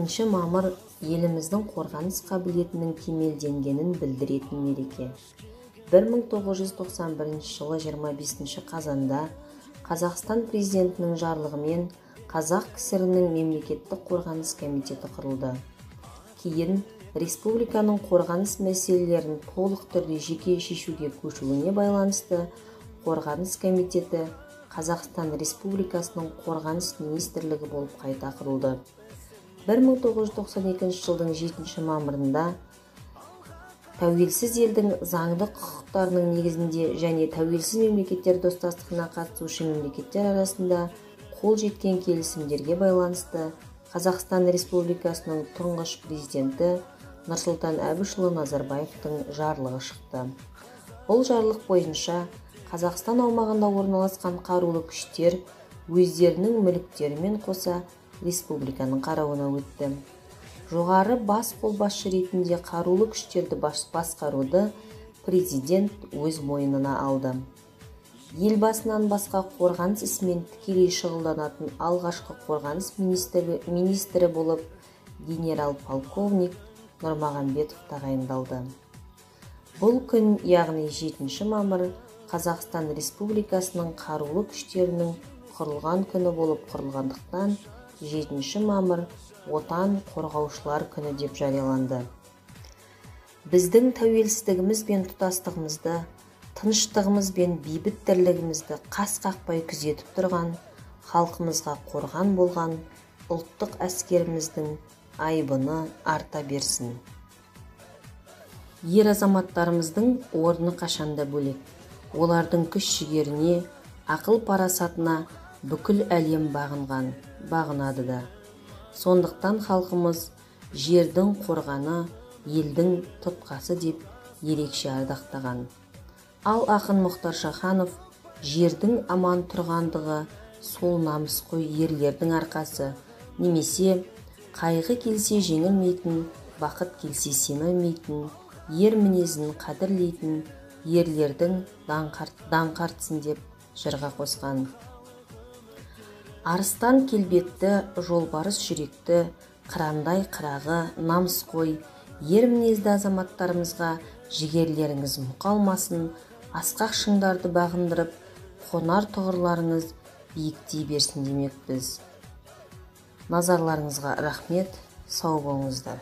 7 мамыр еліміздің қорғаныс қабілетінің кемелденгенін білдіретін мереке. 1991 жылы 25 қазанда Қазақстан президентінің жарлығымен Қазақ КСР-ның мемлекеттік қорғаныс комитеті құрылды. Кейін республиканың қорғаныс мәселелерін толық түрде жеке шешуге көшуіне байланысты қорғаныс комитеті Қазақстан Республикасының қорғаныс министрлігі болып қайта құрылды. 1992 жылдың 7 мамырында тәуелсіз елдің заңды құқықтарының негізінде және тәуелсіз мемлекеттер достастығына қатысушы мемлекеттер арасында қол жеткен келісімдерге байланысты Қазақстан Республикасының тұңғыш президенті Нұрсұлтан Әбішұлы Назарбаевтың жарлығы шықты. Бұл жарлық бойынша Қазақстан аумағында орналасқан қарулы күштер өздерінің мүліктерімен қоса республиканың қарауына өтті. Жоғары бас қолбасшы ретінде қарулы күштерді басқаруды президент өз мойнына алды. Елбасынан басқа қорғаныс ісімен тікелей шұғылданатын алғашқы қорғаныс министрі болып генерал-полковник Нұрмағамбетов тағайындалды. Бұл күн, яғни 7 мамыр, Қазақстан Республикасының қарулы күштерінің құрылған күні болып құрылғандықтан 7 мамыр отан қорғаушылар күні деп жарияланды. Біздің тәуелсіздігіміз бен тұтастығымызды, тыныштығымыз бен бейбіт тірлігімізді қас қақпай күзетіп тұрған, халқымызға қорған болған ұлттық әскеріміздің айбыны арта берсін. Ер азаматтарымыздың орны қашанда бөлек. Олардың күш-жігеріне, ақыл-парасатына бүкіл әлем бағынады да. Сондықтан халқымыз жердің қорғаны, елдің тұтқасы деп ерекше ардақтаған. Ал ақын Мұхтар Шаханов жердің аман тұрғандығы сол намысқой ерлердің арқасы, немесе қайғы келсе жеңілмейтін, бақыт келсе семілмейтін, ер мінезін қадірлейтін ерлердің даңқартсын деп жырға қосқан. Арыстан келбетті, жолбарыс жүректі, қырандай қырағы, намысқой, ер мінезді азаматтарымызға жігерлеріңіз мұқалмасын, асқақ шыңдарды бағындырып, қонар тұғырларыңыз биіктей берсін демекпіз. Назарларыңызға рахмет, сау болыңыздар.